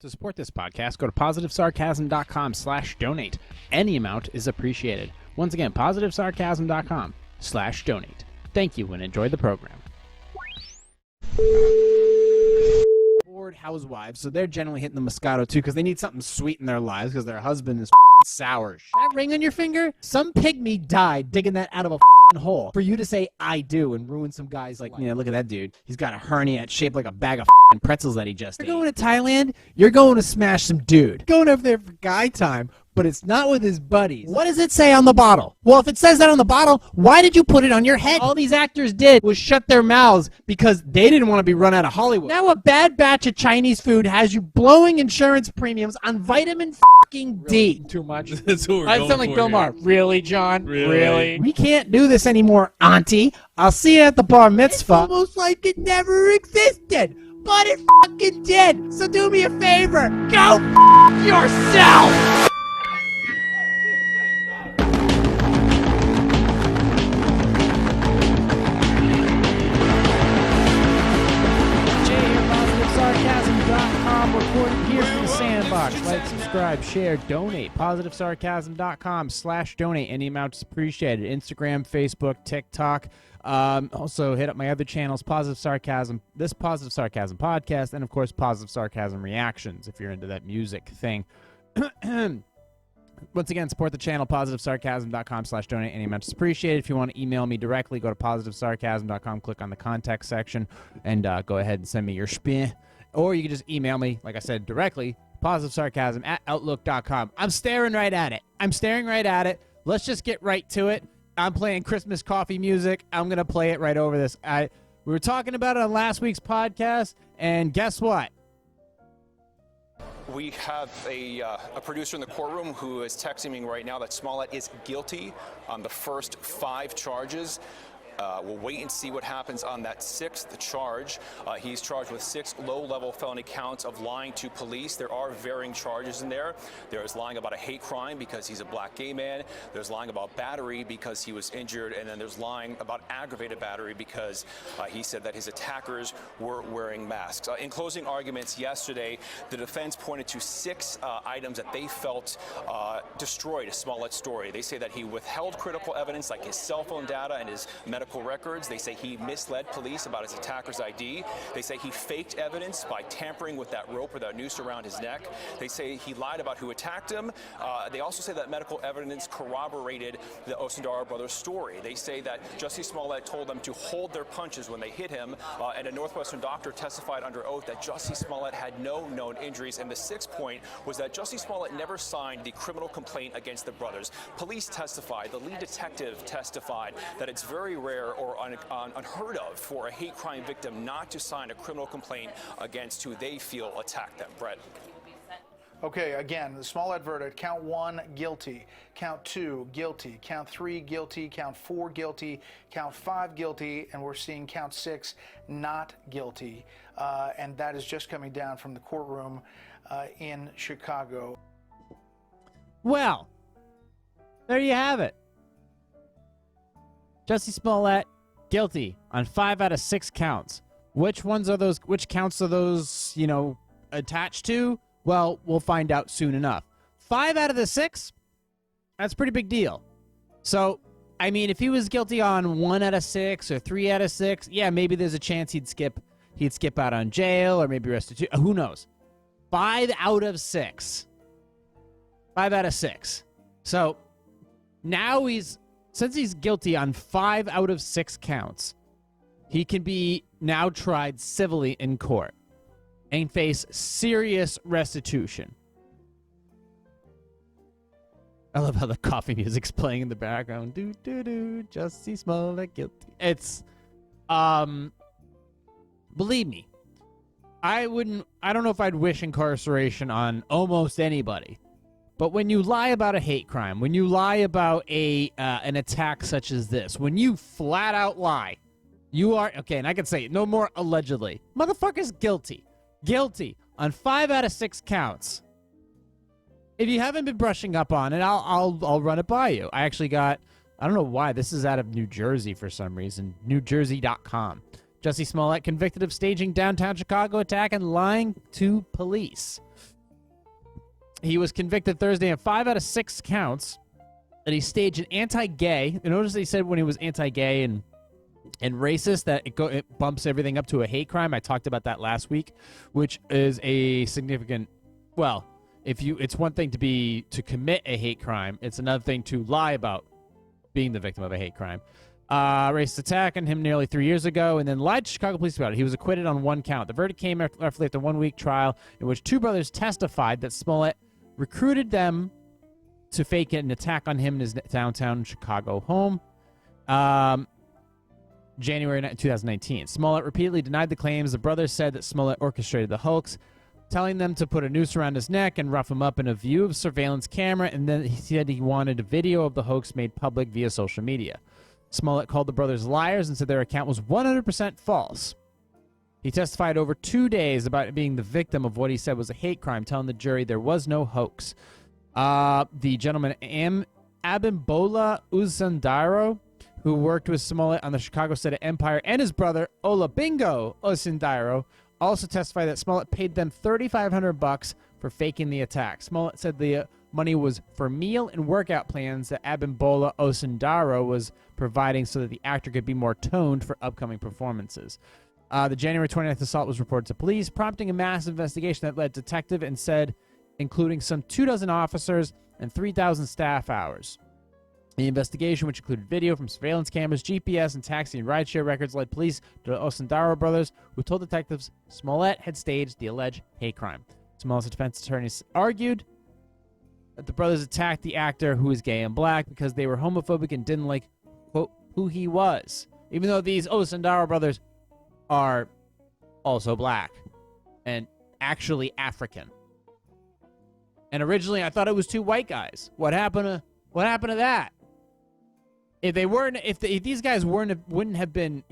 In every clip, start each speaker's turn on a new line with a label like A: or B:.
A: To support this podcast, go to positivesarcasm.com/donate. Any amount is appreciated. Once again, positivesarcasm.com/donate. Thank you and enjoy the program. Bored housewives, so they're generally hitting the Moscato too because they need something sweet in their lives because their husband is sour. That ring on your finger? Some pygmy died digging that out of a hole for you to say I do and ruin some guy's like, you know, look at that dude. He's got a hernia shaped like a bag of pretzels that he just ate. You're going to Thailand, you're going to smash some dude. Going over there for guy time, but it's not with his buddies. What does it say on the bottle? Well, if it says that on the bottle, why did you put it on your head? All these actors did was shut their mouths because they didn't want to be run out of Hollywood. Now a bad batch of Chinese food has you blowing insurance premiums on vitamin fucking D.
B: Too much.
C: That's what we're
B: I
C: going
B: sound like
C: for
B: Bill
C: here.
B: Maher. Really, John?
C: Really?
A: We can't do this anymore, Auntie. I'll see you at the bar mitzvah. It's almost like it never existed, but it fucking did. So do me a favor. Go yourself. Sarcasm.com, recorded here from the sandbox. Like, subscribe, share, donate. Positivesarcasm.com/donate. Any amount is appreciated. Instagram, Facebook, TikTok. Also, hit up my other channels, Positive Sarcasm, this Positive Sarcasm podcast, and of course, Positive Sarcasm Reactions, if you're into that music thing. Once again, support the channel, positivesarcasm.com/donate. Any amount is appreciated. If you want to email me directly, go to positivesarcasm.com, click on the contact section, and go ahead and send me your spin. Or you can just email me, like I said, directly, positivesarcasm@outlook.com. I'm staring right at it. Let's just get right to it. I'm playing Christmas coffee music. I'm going to play it right over this. We were talking about it on last week's podcast, and guess what?
D: We have a producer in the courtroom who is texting me right now that Smollett is guilty on the first 5 charges. We'll wait and see what happens on that 6th charge. He's charged with 6 low-level felony counts of lying to police. There are varying charges in there. There is lying about a hate crime because he's a black gay man. There's lying about battery because he was injured. And then there's lying about aggravated battery because he said that his attackers were wearing masks. In closing arguments yesterday, the defense pointed to 6 items that they felt destroyed Smollett's story. They say that he withheld critical evidence like his cell phone data and his medical records. They say he misled police about his attacker's ID. They say he faked evidence by tampering with that rope or that noose around his neck. They say he lied about who attacked him. They also say that medical evidence corroborated the Osundara brothers' story. They say that Jussie Smollett told them to hold their punches when they hit him, and a Northwestern doctor testified under oath that Jussie Smollett had no known injuries. And the 6th point was that Jussie Smollett never signed the criminal complaint against the brothers. Police testified, the lead detective testified that it's very rare or unheard of for a hate crime victim not to sign a criminal complaint against who they feel attacked them. Brett.
E: Okay, again, the Smollett verdict: count 1, guilty; count 2, guilty; count 3, guilty; count 4, guilty; count 5, guilty; and we're seeing count 6, not guilty. And that is just coming down from the courtroom in Chicago.
A: Well, there you have it. Jussie Smollett, guilty on 5 out of 6 counts. Which counts are those, attached to? Well, we'll find out soon enough. 5 out of the 6? That's a pretty big deal. So, I mean, if he was guilty on 1 out of 6 or 3 out of 6, yeah, maybe there's a chance he'd skip out on jail or maybe restitution. Who knows? 5 out of 6. 5 out of 6. So, now since he's guilty on 5 out of 6 counts, he can be now tried civilly in court and face serious restitution. I love how the coffee music's playing in the background. Do do do, Jussie Smollett guilty. It's, believe me, I don't know if I'd wish incarceration on almost anybody. But when you lie about a hate crime, when you lie about an attack such as this, when you flat out lie, you are, okay, and I can say it, no more allegedly. Motherfucker's guilty. Guilty on 5 out of 6 counts. If you haven't been brushing up on it, I'll run it by you. I actually got, I don't know why, this is out of New Jersey for some reason, NewJersey.com. Jussie Smollett convicted of staging downtown Chicago attack and lying to police. He was convicted Thursday on 5 out of 6 counts that he staged an anti-gay. And notice he said when he was anti-gay and racist that it bumps everything up to a hate crime. I talked about that last week, which is a significant. Well, it's one thing to commit a hate crime. It's another thing to lie about being the victim of a hate crime. Racist attack on him nearly 3 years ago, and then lied to Chicago police about it. He was acquitted on 1 count. The verdict came after a 1 week trial in which 2 brothers testified that Smollett recruited them to fake an attack on him in his downtown Chicago home. January 2019. Smollett repeatedly denied the claims. The brothers said that Smollett orchestrated the hoax, telling them to put a noose around his neck and rough him up in a view of surveillance camera, and then he said he wanted a video of the hoax made public via social media. Smollett called the brothers liars and said their account was 100% false. He testified over 2 days about being the victim of what he said was a hate crime, telling the jury there was no hoax. The gentleman Abimbola Usandaro, who worked with Smollett on the Chicago State Empire, and his brother Olabingo Usandaro, also testified that Smollett paid them $3,500 for faking the attack. Smollett said the money was for meal and workout plans that Abimbola Osundaro was providing so that the actor could be more toned for upcoming performances. The January 29th assault was reported to police, prompting a massive investigation that led detective and said, including some 24 officers and 3,000 staff hours. The investigation, which included video from surveillance cameras, GPS, and taxi and rideshare records, led police to the Osundaro brothers, who told detectives Smollett had staged the alleged hate crime. Smollett's defense attorneys argued that the brothers attacked the actor, who is gay and black, because they were homophobic and didn't like, quote, who he was, even though these Osundaro brothers are also black and actually African. And originally I thought it was 2 white guys. What happened to that? If these guys wouldn't have been,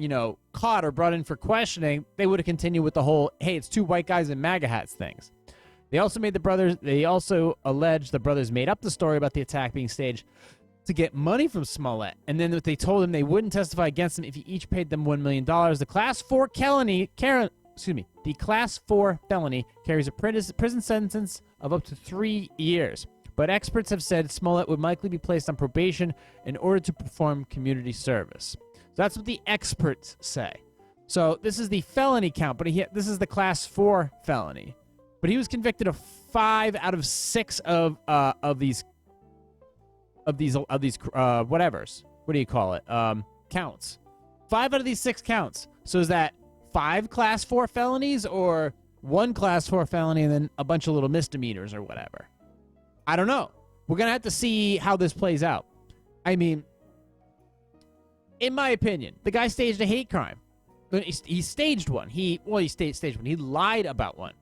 A: caught or brought in for questioning, they would have continued with the whole, hey, it's 2 white guys in MAGA hats things. They also alleged the brothers made up the story about the attack being staged to get money from Smollett. And then they told him they wouldn't testify against him if he each paid them $1 million. The Class 4 felony carries a prison sentence of up to 3 years. But experts have said Smollett would likely be placed on probation in order to perform community service. So that's what the experts say. So this is the felony count, but this is the Class 4 felony. But he was convicted of 5 out of 6 of these whatevers. What do you call it? Counts. 5 out of these 6 counts. So is that 5 Class 4 felonies or 1 Class 4 felony and then a bunch of little misdemeanors or whatever? I don't know. We're going to have to see how this plays out. I mean, in my opinion, the guy staged a hate crime. He staged one. He staged one. He lied about one.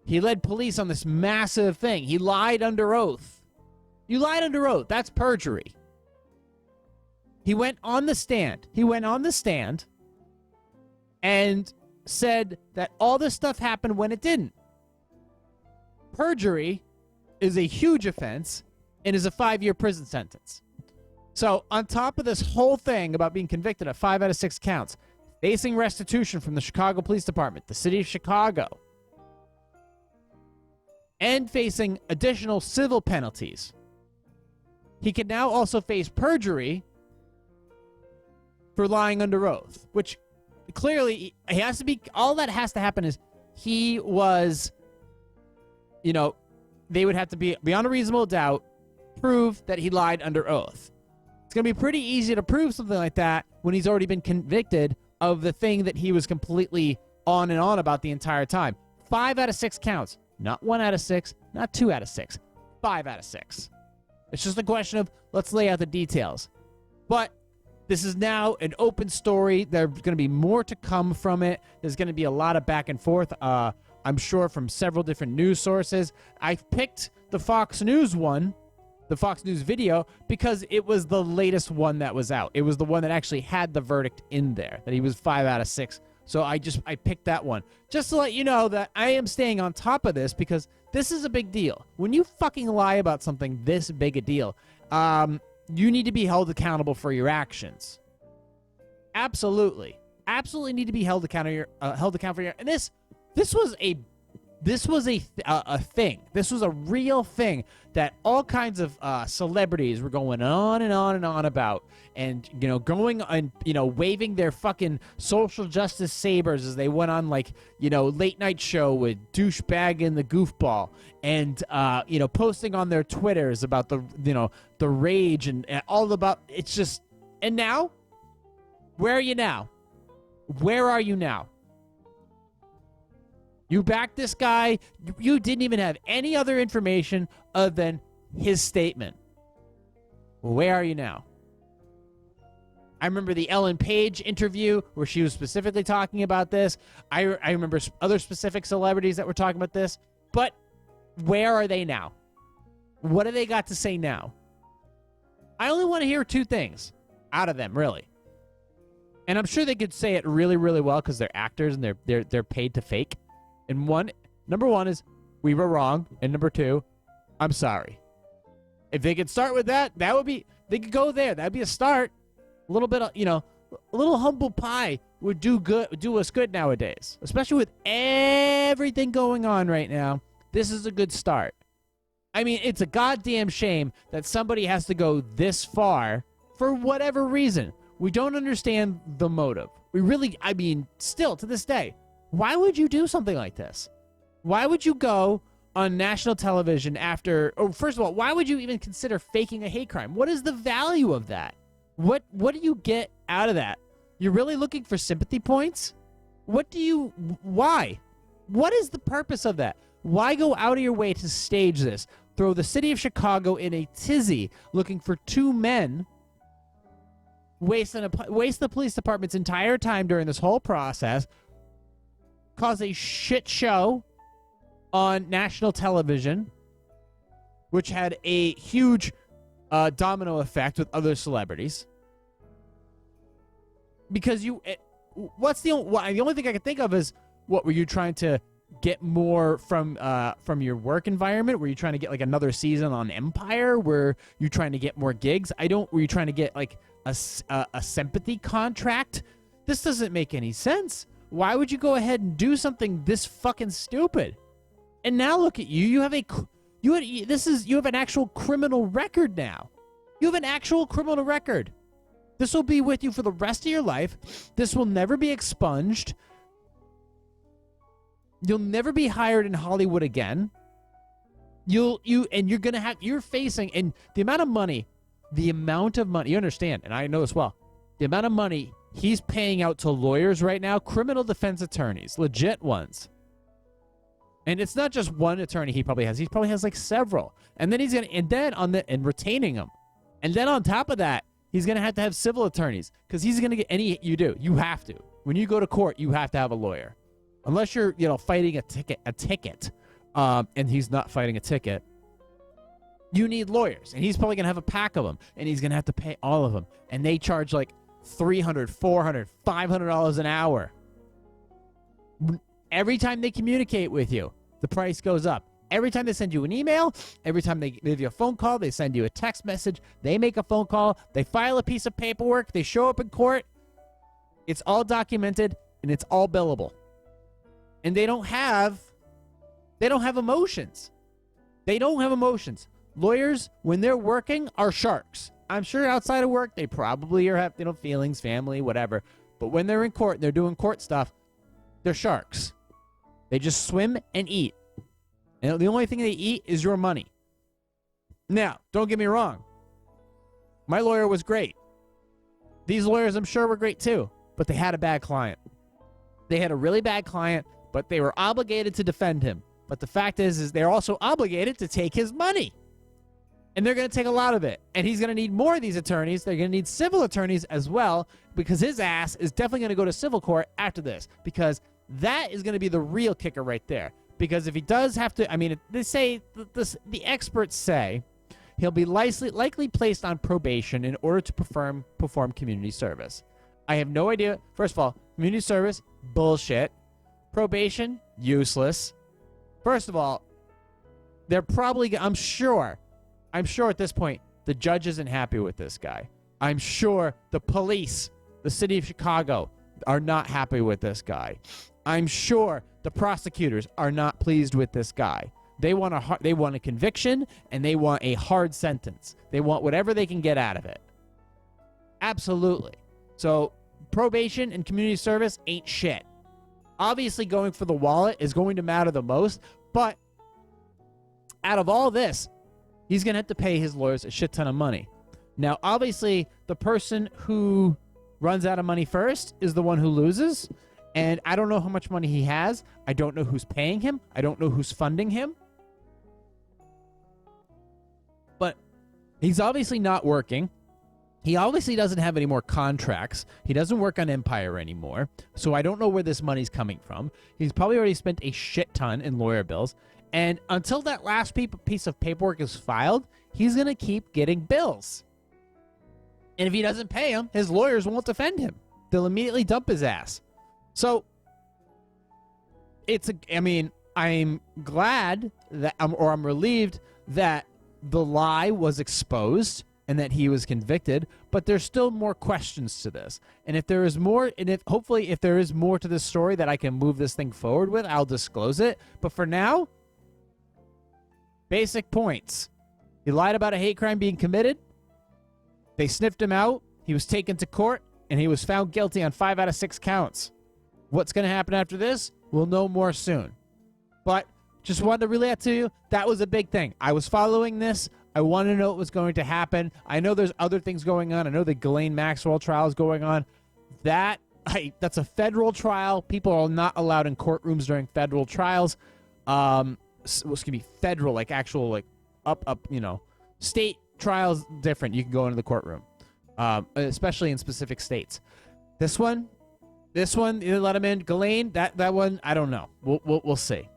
A: He led police on this massive thing. He lied under oath. You lied under oath. That's perjury. He went on the stand. And said that all this stuff happened when it didn't. Perjury is a huge offense and is a 5-year prison sentence. So on top of this whole thing about being convicted of 5 out of 6 counts, facing restitution from the Chicago Police Department, the city of Chicago, and facing additional civil penalties, he can now also face perjury for lying under oath, which clearly he has to be. All that has to happen is he was, they would have to be beyond a reasonable doubt prove that he lied under oath. It's going to be pretty easy to prove something like that when he's already been convicted of the thing that he was completely on and on about the entire time. 5 out of 6 counts. Not 1 out of 6, not 2 out of 6. 5 out of 6. It's just a question of, let's lay out the details. But this is now an open story. There's going to be more to come from it. There's going to be a lot of back and forth, I'm sure, from several different news sources. I've picked the Fox News one, the Fox News video, because it was the latest one that was out. It was the one that actually had the verdict in there, that he was 5 out of 6. So I picked that one. Just to let you know that I am staying on top of this, because this is a big deal. When you fucking lie about something this big a deal, you need to be held accountable for your actions. Absolutely. absolutely need to be held accountable. And this was a thing. This was a real thing that all kinds of celebrities were going on and on and on about, and going and waving their fucking social justice sabers as they went on late night show with douchebag and the goofball, and posting on their Twitters about the rage and all about it's just. And now, where are you now? Where are you now? You backed this guy. You didn't even have any other information other than his statement. Where are you now? I remember the Ellen Page interview where she was specifically talking about this. I remember other specific celebrities that were talking about this. But where are they now? What do they got to say now? I only want to hear two things out of them, really. And I'm sure they could say it really, really well because they're actors and they're paid to fake. And number one is, we were wrong. And number two, I'm sorry. If they could start with that, they could go there. That'd be a start. A little bit of, a little humble pie would do us good nowadays. Especially with everything going on right now. This is a good start. I mean, it's a goddamn shame that somebody has to go this far for whatever reason. We don't understand the motive. Still to this day, why would you do something like this? Why would you go on national television first of all, why would you even consider faking a hate crime? What is the value of that? What do you get out of that? You're really looking for sympathy points? Why? What is the purpose of that? Why go out of your way to stage this? Throw the city of Chicago in a tizzy looking for two men, waste the police department's entire time during this whole process, cause a shit show on national television, which had a huge domino effect with other celebrities. Because the only thing I can think of is, what were you trying to get more from your work environment? Were you trying to get another season on Empire? Were you trying to get more gigs? Were you trying to get a sympathy contract? This doesn't make any sense. Why would you go ahead and do something this fucking stupid? And now look at you. You have an actual criminal record now. You have an actual criminal record. This will be with you for the rest of your life. This will never be expunged. You'll never be hired in Hollywood again. You're facing, and the amount of money, you understand, and I know this well, the amount of money he's paying out to lawyers right now, criminal defense attorneys, legit ones. And it's not just one attorney he probably has several. And then retaining them. And then on top of that, he's going to have civil attorneys, because he's going to get you have to. When you go to court, you have to have a lawyer. Unless you're, fighting a ticket, and he's not fighting a ticket, you need lawyers. And he's probably going to have a pack of them, and he's going to have to pay all of them. And they charge $300, $400, $500 an hour. Every time they communicate with you, the price goes up. Every time they send you an email, every time they give you a phone call, they send you a text message, they make a phone call, they file a piece of paperwork, they show up in court. It's all documented, and it's all billable. And they don't have emotions. They don't have emotions. Lawyers, when they're working, are sharks. I'm sure outside of work, they probably have feelings, family, whatever. But when they're in court and they're doing court stuff, they're sharks. They just swim and eat. And the only thing they eat is your money. Now, don't get me wrong. My lawyer was great. These lawyers, I'm sure, were great too. But they had a bad client. They had a really bad client, but they were obligated to defend him. But the fact is they're also obligated to take his money. And they're going to take a lot of it. And he's going to need more of these attorneys. They're going to need civil attorneys as well, because his ass is definitely going to go to civil court after this, because that is going to be the real kicker right there. Because if he does have to, they say, the experts say he'll be likely placed on probation in order to perform community service. I have no idea. First of all, community service, bullshit. Probation, useless. First of all, they're probably, I'm sure at this point, the judge isn't happy with this guy. I'm sure the police, the city of Chicago, are not happy with this guy. I'm sure the prosecutors are not pleased with this guy. They want a conviction, and they want a hard sentence. They want whatever they can get out of it. Absolutely. So probation and community service ain't shit. Obviously, going for the wallet is going to matter the most, but out of all this, he's going to have to pay his lawyers a shit ton of money. Now, obviously, the person who runs out of money first is the one who loses, and I don't know how much money he has. I don't know who's paying him. I don't know who's funding him. But he's obviously not working. He obviously doesn't have any more contracts. He doesn't work on Empire anymore. So I don't know where this money's coming from. He's probably already spent a shit ton in lawyer bills. And until that last piece of paperwork is filed, he's going to keep getting bills. And if he doesn't pay him, his lawyers won't defend him. They'll immediately dump his ass. So I'm glad that, I'm relieved that the lie was exposed and that he was convicted, but there's still more questions to this. And if there is more, and if there is more to this story that I can move this thing forward with, I'll disclose it. But for now, basic points. He lied about a hate crime being committed. They sniffed him out. He was taken to court, and he was found guilty on 5 out of 6 counts. What's going to happen after this? We'll know more soon. But just wanted to relay that to you. That was a big thing. I was following this. I wanted to know what was going to happen. I know there's other things going on. I know the Ghislaine Maxwell trial is going on. That's a federal trial. People are not allowed in courtrooms during federal trials. Federal, like actual, like up, state trials different. You can go into the courtroom, especially in specific states. This one, you let him in. Ghislaine, that one, I don't know. We'll see.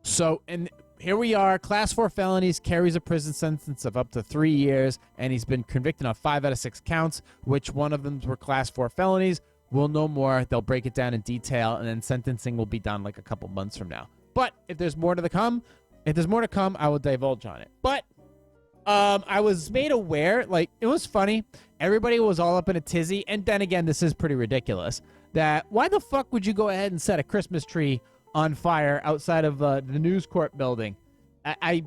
A: So, and here we are. Class 4 felonies, carries a prison sentence of up to 3 years, and he's been convicted on 5 out of 6 counts. Which one of them were Class 4 felonies? We'll know more. They'll break it down in detail, and then sentencing will be done like a couple months from now. But if there's more to come, I will divulge on it. But I was made aware, like, it was funny. Everybody was all up in a tizzy, and then again, this is pretty ridiculous, that why the fuck would you go ahead and set a Christmas tree on fire outside of the News Corp building? I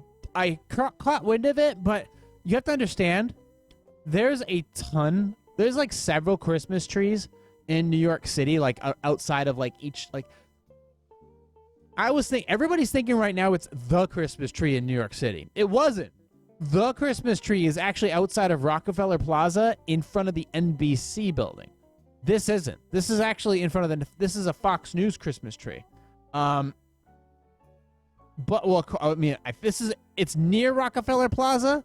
A: caught wind of it, but you have to understand, there's like several Christmas trees in New York City, like outside of like each, like, everybody's thinking right now it's the Christmas tree in New York City. It wasn't. The Christmas tree is actually outside of Rockefeller Plaza in front of the NBC building. This isn't. This is actually in front of this is a Fox News Christmas tree. It's near Rockefeller Plaza,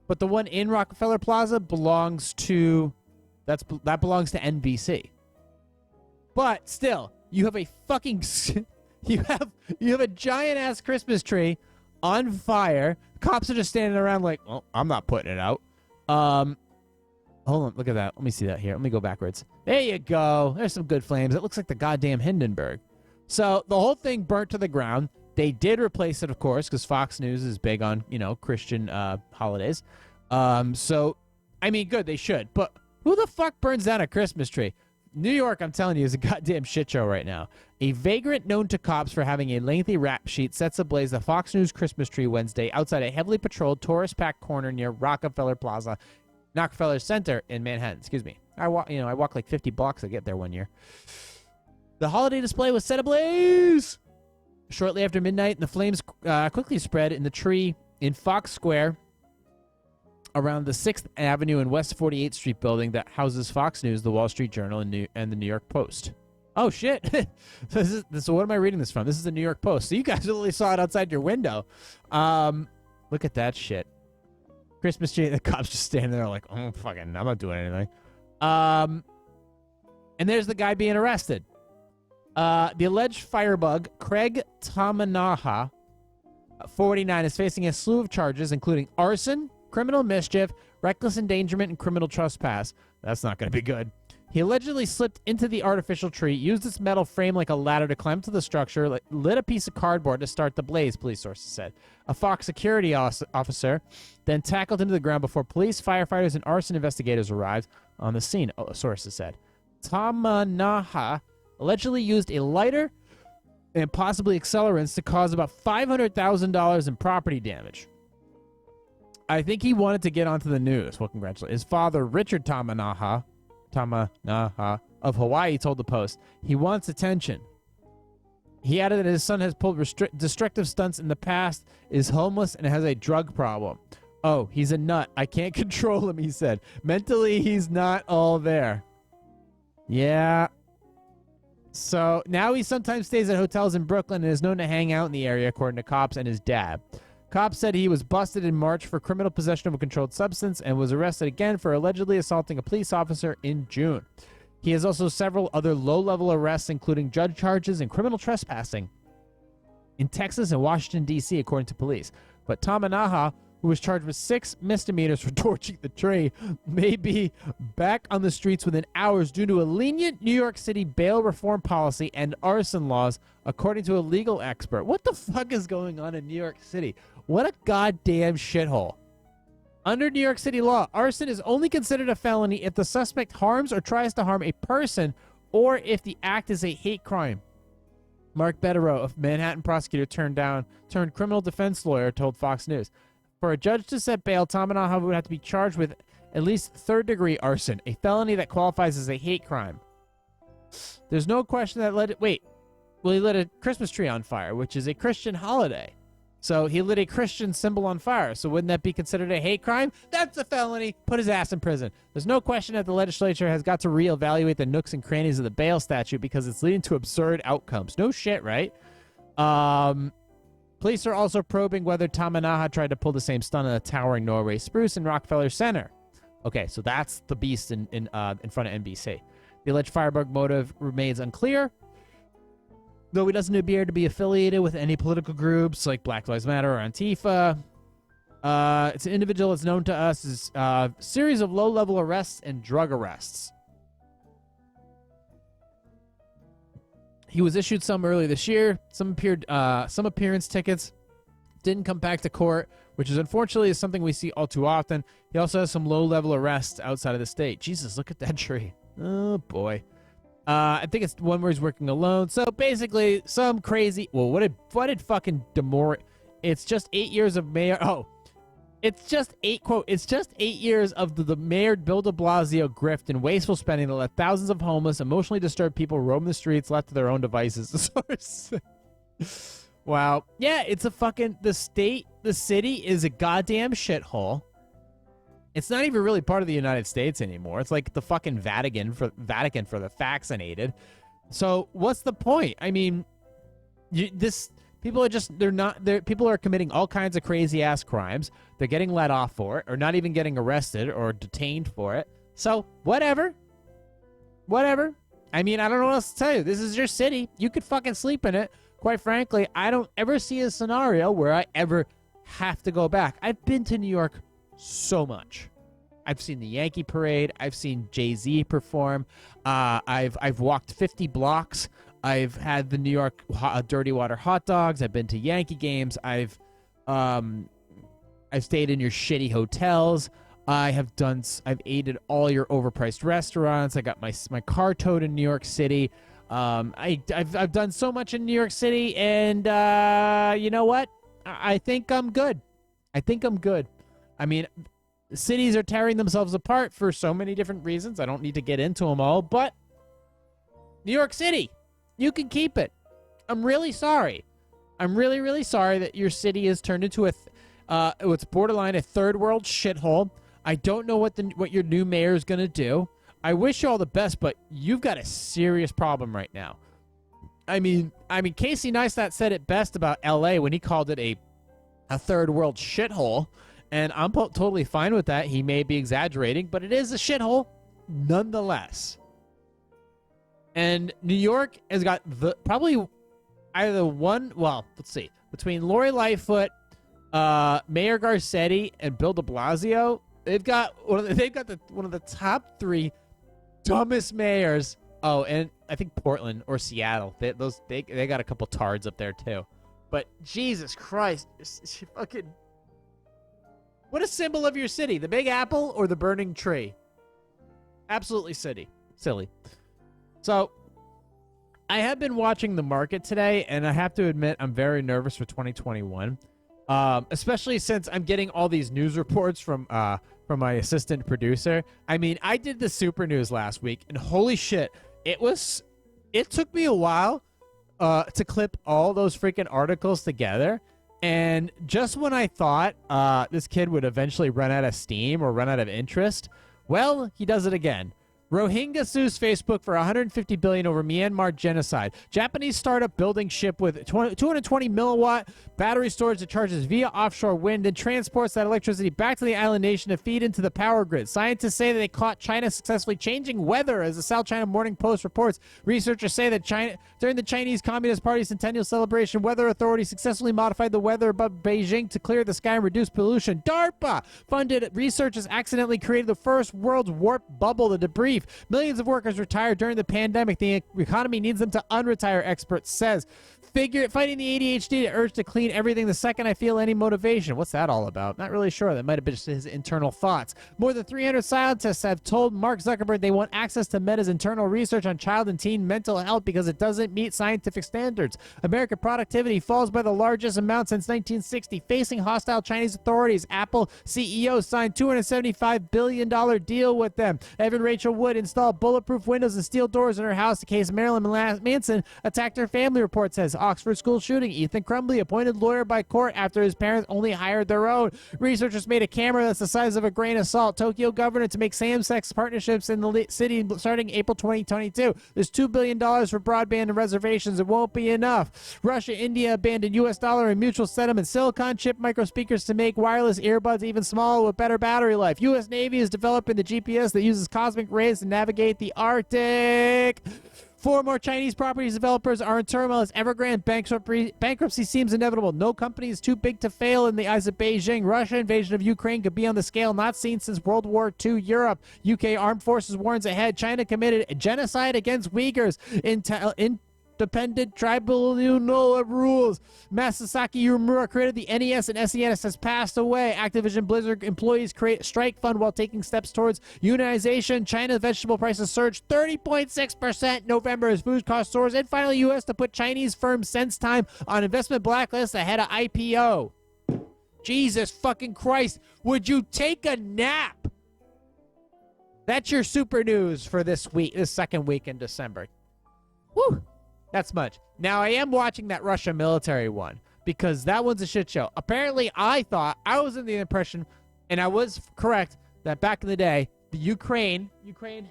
A: but the one in Rockefeller Plaza belongs to NBC. But still, you have a fucking you have a giant ass Christmas tree on fire. Cops are just standing around like, well, I'm not putting it out. Hold on, look at that. Let me see that here. Let me go backwards. There you go. There's some good flames. It looks like the goddamn Hindenburg. So the whole thing burnt to the ground. They did replace it, of course, because Fox News is big on, Christian holidays. So, I mean, good, they should. But who the fuck burns down a Christmas tree? New York, I'm telling you, is a goddamn shit show right now. A vagrant known to cops for having a lengthy rap sheet sets ablaze the Fox News Christmas tree Wednesday outside a heavily patrolled tourist-packed corner near Rockefeller Center in Manhattan. Excuse me. I walk like 50 blocks to get there one year. The holiday display was set ablaze shortly after midnight, and the flames quickly spread in the tree in Fox Square around the 6th Avenue and West 48th Street building that houses Fox News, the Wall Street Journal, and the New York Post. Oh, shit. So what am I reading this from? This is the New York Post. So you guys literally saw it outside your window. Look at that shit. Christmas tree, the cops just standing there like, oh, fucking, I'm not doing anything. And there's the guy being arrested. The alleged firebug, Craig Tamanaha, 49, is facing a slew of charges, including arson, criminal mischief, reckless endangerment, and criminal trespass. That's not going to be good. He allegedly slipped into the artificial tree, used its metal frame like a ladder to climb to the structure, lit a piece of cardboard to start the blaze, police sources said. A Fox security officer then tackled him to the ground before police, firefighters, and arson investigators arrived on the scene, sources said. Tamanaha allegedly used a lighter and possibly accelerants to cause about $500,000 in property damage. I think he wanted to get onto the news. Well, congratulations. His father, Richard Tamanaha of Hawaii, told the Post he wants attention. He added that his son has pulled destructive stunts in the past, is homeless, and has a drug problem. Oh, he's a nut. I can't control him, he said. Mentally, he's not all there. Yeah. So now he sometimes stays at hotels in Brooklyn and is known to hang out in the area, according to cops and his dad. Cops said he was busted in March for criminal possession of a controlled substance and was arrested again for allegedly assaulting a police officer in June. He has also several other low-level arrests, including drug charges and criminal trespassing in Texas and Washington, D.C., according to police. But Tamanaha, who was charged with 6 misdemeanors for torching the tree, may be back on the streets within hours due to a lenient New York City bail reform policy and arson laws, according to a legal expert. What the fuck is going on in New York City? What a goddamn shithole. Under New York City law, arson is only considered a felony if the suspect harms or tries to harm a person or if the act is a hate crime. Mark Betterow, a Manhattan prosecutor turned criminal defense lawyer, told Fox News. For a judge to set bail, Tamanaha would have to be charged with at least third-degree arson, a felony that qualifies as a hate crime. There's no question that he lit a Christmas tree on fire, which is a Christian holiday. So he lit a Christian symbol on fire. So wouldn't that be considered a hate crime? That's a felony. Put his ass in prison. There's no question that the legislature has got to reevaluate the nooks and crannies of the bail statute because it's leading to absurd outcomes. No shit, right? Police are also probing whether Tamanaha tried to pull the same stunt on a towering Norway spruce in Rockefeller Center. Okay, so that's the beast in front of NBC. The alleged firebug motive remains unclear, though he doesn't appear to be affiliated with any political groups like Black Lives Matter or Antifa. It's an individual that's known to us as a series of low-level arrests and drug arrests. He was issued some early this year. Some appearance tickets didn't come back to court, which is unfortunately something we see all too often. He also has some low-level arrests outside of the state. Jesus, look at that tree. Oh, boy. I think it's one where he's working alone. So basically, some crazy. Well, what did fucking Demore? It's just 8 years of mayor. Oh, it's just 8 quote. It's just 8 years of the mayor Bill De Blasio grift and wasteful spending that let thousands of homeless, emotionally disturbed people roam the streets, left to their own devices. Wow. Yeah, it's a fucking the city is a goddamn shithole. It's not even really part of the United States anymore. It's like the fucking Vatican for the vaccinated. So what's the point? I mean, people are committing all kinds of crazy ass crimes. They're getting let off for it, or not even getting arrested or detained for it. So whatever. I mean, I don't know what else to tell you. This is your city. You could fucking sleep in it. Quite frankly, I don't ever see a scenario where I ever have to go back. I've been to New York so much. I've seen the Yankee Parade. I've seen Jay-Z perform. I've walked 50 blocks. I've had the New York Dirty Water hot dogs. I've been to Yankee games. I've stayed in your shitty hotels. I've ate at all your overpriced restaurants. I got my car towed in New York City. I've done so much in New York City, and you know what? I think I'm good. I mean, cities are tearing themselves apart for so many different reasons. I don't need to get into them all, but New York City, you can keep it. I'm really sorry. I'm really, really sorry that your city has turned into what's borderline a third world shithole. I don't know what your new mayor is going to do. I wish you all the best, but you've got a serious problem right now. I mean, Casey Neistat said it best about L.A. when he called it a third world shithole. And I'm totally fine with that. He may be exaggerating, but it is a shithole nonetheless. And New York has got probably either one, well, let's see. Between Lori Lightfoot, Mayor Garcetti, and Bill de Blasio, they've got one of the top 3 dumbest mayors. Oh, and I think Portland or Seattle. They got a couple tards up there too. But Jesus Christ, it's fucking. What a symbol of your city, the Big Apple or the burning tree? Absolutely silly. So I have been watching the market today, and I have to admit I'm very nervous for 2021, especially since I'm getting all these news reports from my assistant producer. I mean, I did the super news last week, and holy shit, it took me a while to clip all those freaking articles together. And just when I thought this kid would eventually run out of steam or run out of interest, well, he does it again. Rohingya sues Facebook for $150 billion over Myanmar genocide. Japanese startup building ship with 220 milliwatt battery storage that charges via offshore wind and transports that electricity back to the island nation to feed into the power grid. Scientists say that they caught China successfully changing weather, as the South China Morning Post reports. Researchers say that during the Chinese Communist Party centennial celebration, weather authorities successfully modified the weather above Beijing to clear the sky and reduce pollution. DARPA funded researchers accidentally created the first world's warp bubble, the debris. Millions of workers retired during the pandemic. The economy needs them to unretire, experts says. Fighting the ADHD to urge to clean everything the second I feel any motivation. What's that all about? Not really sure. That might have been just his internal thoughts. More than 300 scientists have told Mark Zuckerberg they want access to Meta's internal research on child and teen mental health because it doesn't meet scientific standards. American productivity falls by the largest amount since 1960. Facing hostile Chinese authorities, Apple CEO signed $275 billion deal with them. Evan Rachel Wood installed bulletproof windows and steel doors in her house in case Marilyn Manson attacked her family, report says. Oxford school shooting. Ethan Crumbley appointed lawyer by court after his parents only hired their own. Researchers made a camera that's the size of a grain of salt. Tokyo governor to make same-sex partnerships in the city starting April 2022. There's $2 billion for broadband and reservations. It won't be enough. Russia, India abandoned U.S. dollar and mutual settlement. Silicon chip microspeakers to make wireless earbuds even smaller with better battery life. U.S. Navy is developing the GPS that uses cosmic rays to navigate the Arctic. 4 more Chinese properties developers are in turmoil as Evergrande bankruptcy seems inevitable. No company is too big to fail in the eyes of Beijing. Russia invasion of Ukraine could be on the scale not seen since World War II Europe. UK armed forces warns ahead. China committed genocide against Uyghurs. Independent tribunal rules. Masasaki Yumura created the NES and SNES has passed away. Activision Blizzard employees create a strike fund while taking steps towards unionization. China vegetable prices surged 30.6% November as food cost soars. And finally, U.S. to put Chinese firm SenseTime on investment blacklist ahead of IPO. Jesus fucking Christ. Would you take a nap? That's your super news for this week, this second week in December. Woo! That's much. Now, I am watching that Russia military one because that one's a shit show. Apparently, I was in the impression, and I was correct, that back in the day, the Ukraine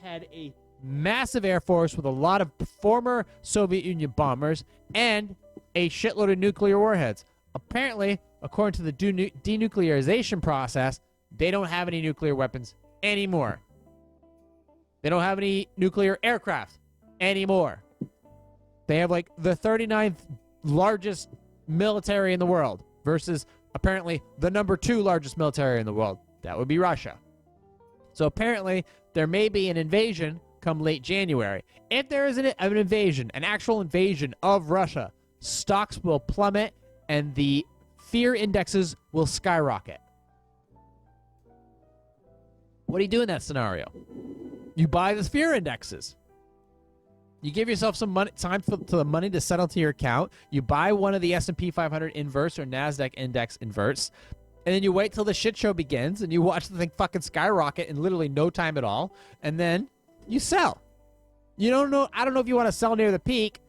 A: had a massive air force with a lot of former Soviet Union bombers and a shitload of nuclear warheads. Apparently, according to the denuclearization process, they don't have any nuclear weapons anymore. They don't have any nuclear aircraft anymore. They have like the 39th largest military in the world versus apparently the number 2 largest military in the world. That would be Russia. So apparently there may be an invasion come late January. If there is an invasion, an actual invasion of Russia, stocks will plummet and the fear indexes will skyrocket. What do you do in that scenario? You buy the fear indexes. You give yourself some money, time for the money to settle to your account. You buy one of the S&P 500 inverts or NASDAQ index inverts, and then you wait till the shit show begins, and you watch the thing fucking skyrocket in literally no time at all, and then you sell. You don't know. I don't know if you want to sell near the peak,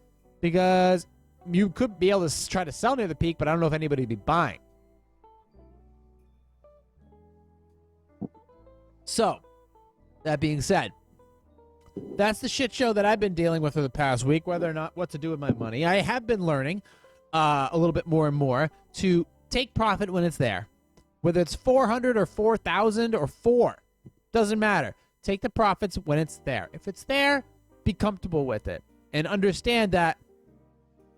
A: because you could be able to try to sell near the peak, but I don't know if anybody would be buying. So, that being said, that's the shit show that I've been dealing with for the past week, whether or not what to do with my money. I have been learning a little bit more and more to take profit when it's there. Whether it's 400 or 4,000 or 4, doesn't matter. Take the profits when it's there. If it's there, be comfortable with it. And understand that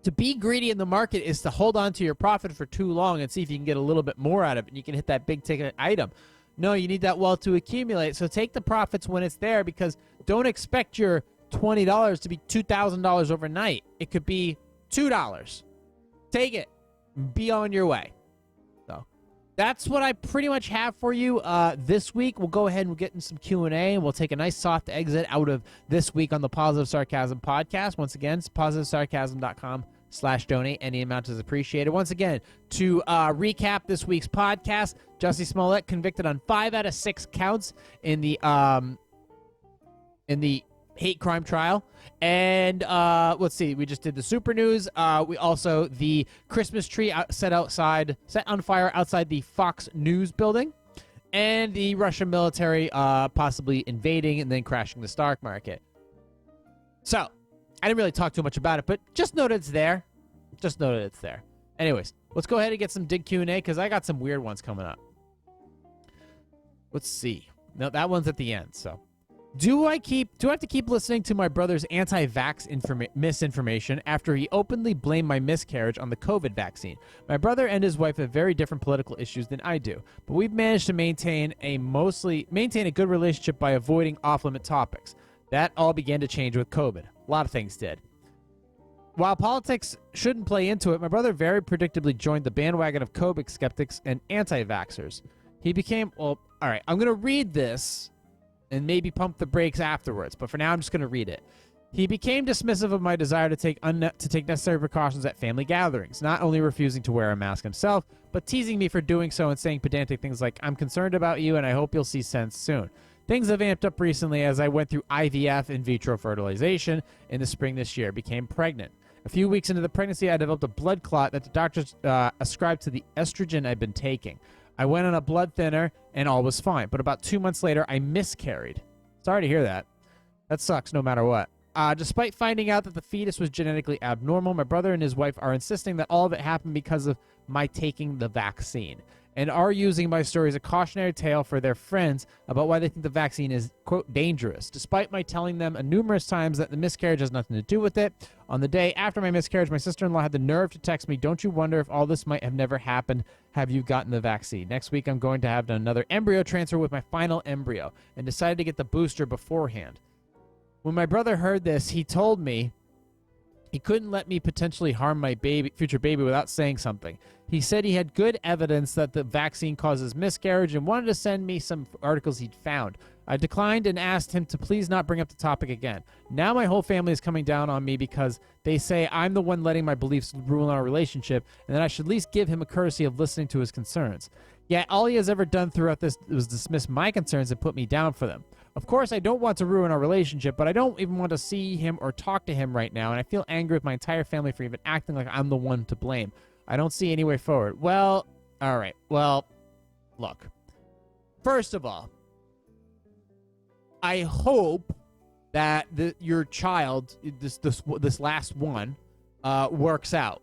A: to be greedy in the market is to hold on to your profit for too long and see if you can get a little bit more out of it and you can hit that big ticket item. No, you need that wealth to accumulate. So take the profits when it's there, because don't expect your $20 to be $2,000 overnight. It could be $2. Take it. Be on your way. So that's what I pretty much have for you this week. We'll go ahead and we'll get in some Q&A, and we'll take a nice soft exit out of this week on the Positive Sarcasm podcast. Once again, it's positivesarcasm.com/donate. Any amount is appreciated. Once again, to recap this week's podcast, Jussie Smollett convicted on 5 out of 6 counts in the hate crime trial. And let's see, we just did the super news. We also the Christmas tree set on fire outside the Fox News building, and the Russian military possibly invading and then crashing the stock market. So I didn't really talk too much about it, but just know that it's there. Anyways, let's go ahead and get some dig Q&A, because I got some weird ones coming up. Let's see. No, that one's at the end. So Do I have to keep listening to my brother's anti-vax misinformation after he openly blamed my miscarriage on the COVID vaccine? My brother and his wife have very different political issues than I do, but we've managed to maintain a good relationship by avoiding off-limit topics. That all began to change with COVID. A lot of things did. While politics shouldn't play into it, my brother very predictably joined the bandwagon of COVID skeptics and anti-vaxxers. He became, well, all right, I'm going to read this and maybe pump the brakes afterwards, but for now I'm just going to read it. He became dismissive of my desire to take necessary precautions at family gatherings, not only refusing to wear a mask himself, but teasing me for doing so and saying pedantic things like, "I'm concerned about you and I hope you'll see sense soon." Things have amped up recently as I went through IVF, in vitro fertilization, in the spring this year, became pregnant. A few weeks into the pregnancy, I developed a blood clot that the doctors ascribed to the estrogen I'd been taking. I went on a blood thinner, and all was fine. But about 2 months later, I miscarried. Sorry to hear that. That sucks no matter what. Despite finding out that the fetus was genetically abnormal, my brother and his wife are insisting that all of it happened because of my taking the vaccine, and are using my story as a cautionary tale for their friends about why they think the vaccine is, quote, dangerous, despite my telling them numerous times that the miscarriage has nothing to do with it. On the day after my miscarriage, my sister-in-law had the nerve to text me, "Don't you wonder if all this might have never happened? Have you gotten the vaccine?" Next week, I'm going to have another embryo transfer with my final embryo, and decided to get the booster beforehand. When my brother heard this, he told me he couldn't let me potentially harm my future baby without saying something. He said he had good evidence that the vaccine causes miscarriage and wanted to send me some articles he'd found. I declined and asked him to please not bring up the topic again. Now my whole family is coming down on me because they say I'm the one letting my beliefs rule in our relationship, and that I should at least give him a courtesy of listening to his concerns. Yet all he has ever done throughout this was dismiss my concerns and put me down for them. Of course, I don't want to ruin our relationship, but I don't even want to see him or talk to him right now, and I feel angry with my entire family for even acting like I'm the one to blame. I don't see any way forward. Well, all right. Well, look. First of all, I hope that your child, this last one, works out.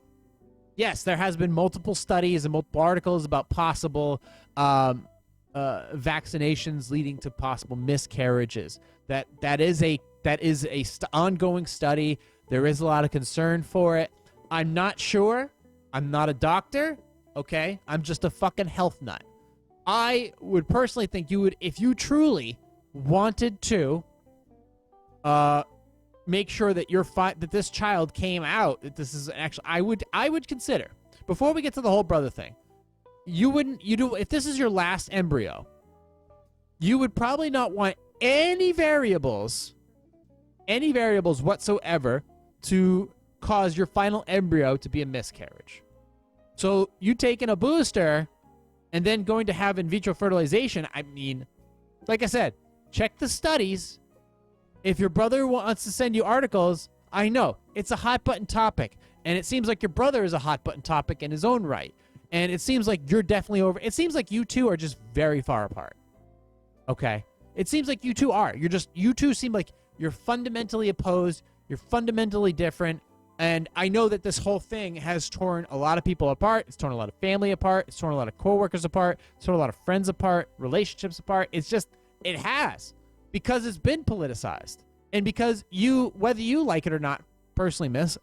A: Yes, there has been multiple studies and multiple articles about possible vaccinations leading to possible miscarriages. That is a ongoing study. There is a lot of concern for it. I'm not sure. I'm not a doctor. Okay, I'm just a fucking health nut. I would personally think you would, if you truly wanted to make sure that that this child came out, that this is actually, I would consider, before we get to the whole brother thing, if this is your last embryo, you would probably not want any variables whatsoever to cause your final embryo to be a miscarriage. So you taking a booster and then going to have in vitro fertilization, I mean, like I said, check the studies. If your brother wants to send you articles, I know it's a hot button topic, and it seems like your brother is a hot button topic in his own right. And it seems like you're definitely over. It seems like you two are just very far apart. Okay? It seems like you two are. You two seem like you're fundamentally opposed. You're fundamentally different. And I know that this whole thing has torn a lot of people apart. It's torn a lot of family apart. It's torn a lot of coworkers apart. It's torn a lot of friends apart, relationships apart. It has. Because it's been politicized. And because whether you like it or not, personally, miss,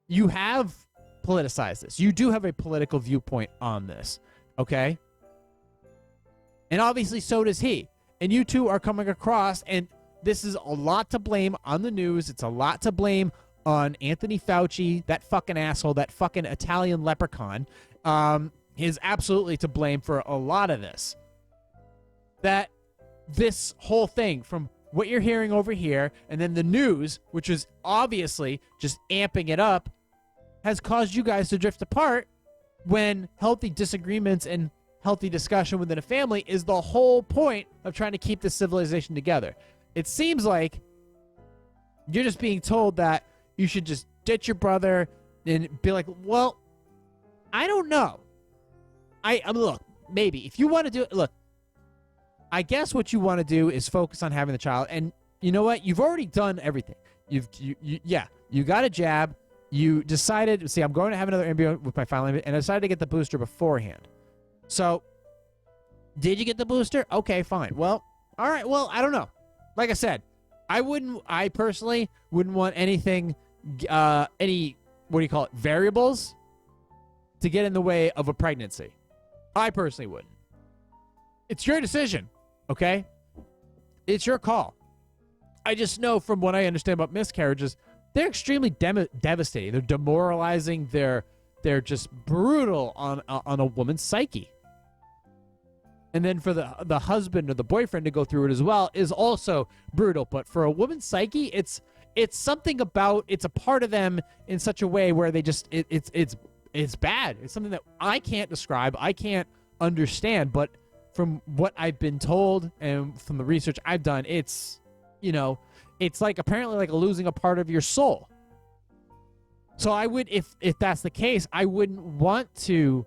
A: you have politicized this. You do have a political viewpoint on this. Okay? And obviously so does he. And you two are coming across, and this is a lot to blame on the news. It's a lot to blame on Anthony Fauci, that fucking asshole, that fucking Italian leprechaun. is absolutely to blame for a lot of this. That this whole thing, from what you're hearing over here, and then the news, which is obviously just amping it up, has caused you guys to drift apart, when healthy disagreements and healthy discussion within a family is the whole point of trying to keep this civilization together. It seems like you're just being told that you should just ditch your brother and be like, well, I don't know. I mean, look, maybe if you want to do it, look, I guess what you want to do is focus on having the child. And you know what? You've already done everything. You got a jab. You decided, see, I'm going to have another embryo with my final embryo, and I decided to get the booster beforehand. So, did you get the booster? Okay, fine. Well, all right. Well, I don't know. Like I said, I personally wouldn't want anything, variables to get in the way of a pregnancy. I personally wouldn't. It's your decision, okay? It's your call. I just know from what I understand about miscarriages, they're extremely devastating. They're demoralizing. They're just brutal on a woman's psyche. And then for the husband or the boyfriend to go through it as well is also brutal. But for a woman's psyche, it's something about, it's a part of them in such a way where they just it's bad. It's something that I can't describe. I can't understand. But from what I've been told and from the research I've done, it's, it's like apparently like losing a part of your soul. So I would, if that's the case, I wouldn't want to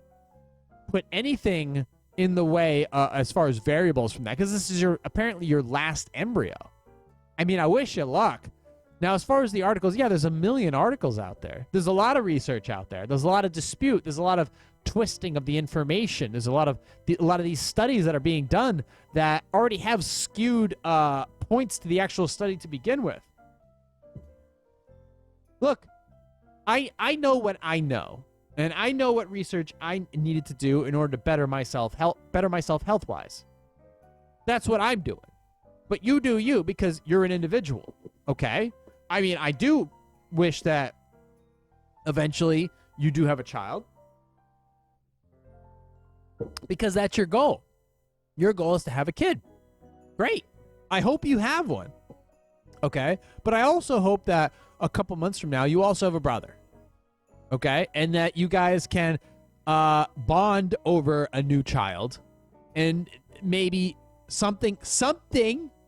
A: put anything in the way as far as variables from that, because this is apparently your last embryo. I mean, I wish you luck. Now, as far as the articles, yeah, there's a million articles out there. There's a lot of research out there. There's a lot of dispute. There's a lot of twisting of the information. There's a lot of these studies that are being done that already have skewed points to the actual study to begin with. Look, I know what I know, and I know what research I needed to do in order to better myself health-wise. That's what I'm doing. But you do you, because you're an individual, okay? I mean, I do wish that eventually you do have a child, because that's your goal. Your goal is to have a kid. Great. I hope you have one, okay? But I also hope that a couple months from now, you also have a brother, okay? And that you guys can bond over a new child, and maybe something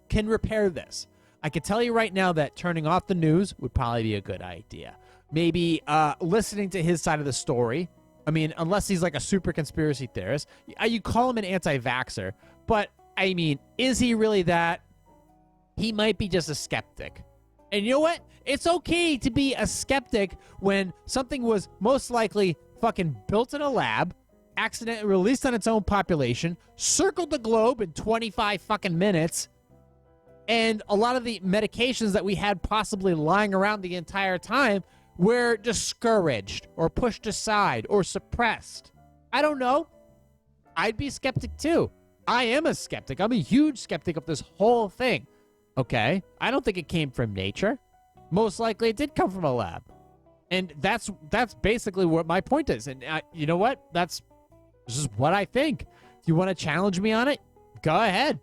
A: can repair this. I can tell you right now that turning off the news would probably be a good idea. Maybe listening to his side of the story. I mean, unless he's like a super conspiracy theorist. You call him an anti-vaxxer, but I mean, is he really that? He might be just a skeptic. And you know what? It's okay to be a skeptic when something was most likely fucking built in a lab, accidentally released on its own population, circled the globe in 25 fucking minutes, and a lot of the medications that we had possibly lying around the entire time were discouraged or pushed aside or suppressed. I don't know. I'd be a skeptic too. I am a skeptic. I'm a huge skeptic of this whole thing. Okay? I don't think it came from nature. Most likely it did come from a lab. And that's basically what my point is. And you know what? This is what I think. If you want to challenge me on it, go ahead.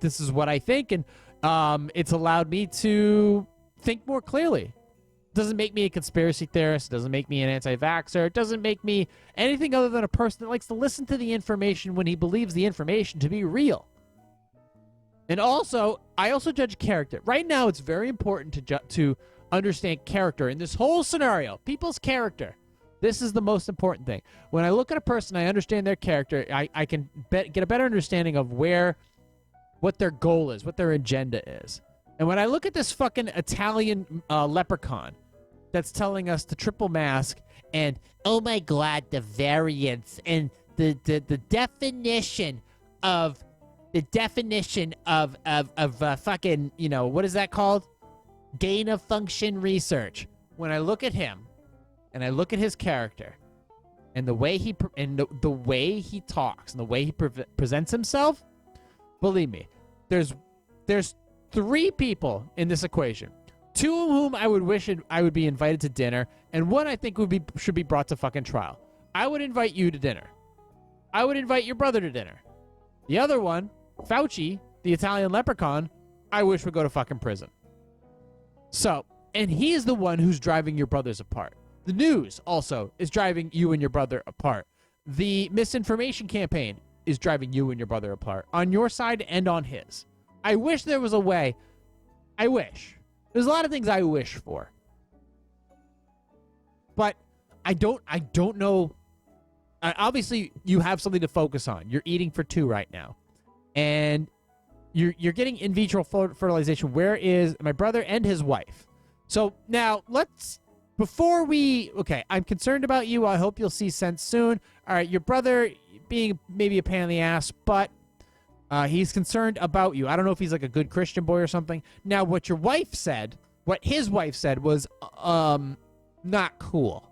A: This is what I think, and it's allowed me to think more clearly. It doesn't make me a conspiracy theorist. It doesn't make me an anti-vaxxer. It doesn't make me anything other than a person that likes to listen to the information when he believes the information to be real. And also, I also judge character. Right now, it's very important to understand character in this whole scenario. People's character. This is the most important thing. When I look at a person, I understand their character. I can get a better understanding of what their goal is, what their agenda is. And when I look at this fucking Italian leprechaun that's telling us to triple mask and, oh my God, the variants and the definition of fucking, what is that called? Gain of function research. When I look at him, and I look at his character, and the way he talks, and the way he presents himself, believe me, there's 3 people in this equation. 2 of whom I would wish I would be invited to dinner, and 1 I think should be brought to fucking trial. I would invite you to dinner. I would invite your brother to dinner. The other one, Fauci, the Italian leprechaun, I wish would go to fucking prison. So, and he is the one who's driving your brothers apart. The news also is driving you and your brother apart. The misinformation campaign is driving you and your brother apart on your side and on his. I wish there was a way. I wish. There's a lot of things I wish for. But I don't know. Obviously, you have something to focus on. You're eating for two right now. And you're getting in vitro fertilization. Where is my brother and his wife? So now I'm concerned about you. I hope you'll see sense soon. All right, your brother being maybe a pain in the ass, but he's concerned about you. I don't know if he's like a good Christian boy or something. Now, what his wife said was not cool.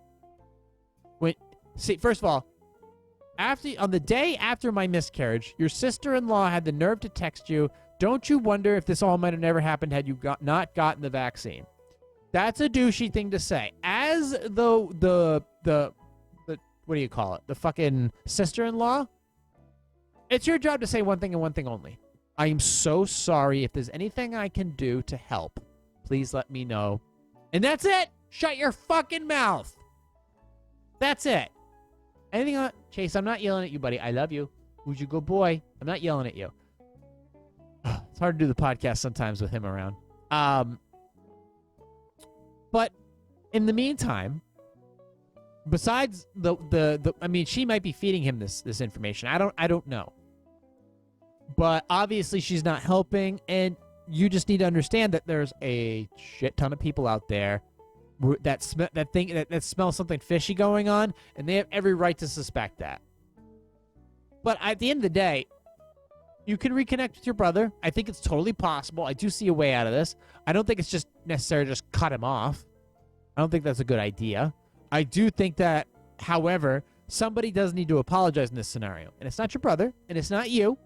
A: First of all, on the day after my miscarriage, your sister-in-law had the nerve to text you, "Don't you wonder if this all might have never happened had you not gotten the vaccine?" That's a douchey thing to say. As the what do you call it? The fucking sister-in-law? It's your job to say one thing and one thing only. I am so sorry. If there's anything I can do to help, please let me know. And that's it. Shut your fucking mouth. That's it. Anything on Chase, I'm not yelling at you, buddy. I love you. Who's your good boy? I'm not yelling at you. It's hard to do the podcast sometimes with him around. But in the meantime, besides I mean, she might be feeding him this information. I don't know. But obviously she's not helping, and you just need to understand that there's a shit ton of people out there that smell something fishy going on, and they have every right to suspect that. But at the end of the day, you can reconnect with your brother. I think it's totally possible. I do see a way out of this. I don't think it's just necessary to just cut him off. I don't think that's a good idea. I do think that, however, somebody does need to apologize in this scenario. And it's not your brother, and it's not you.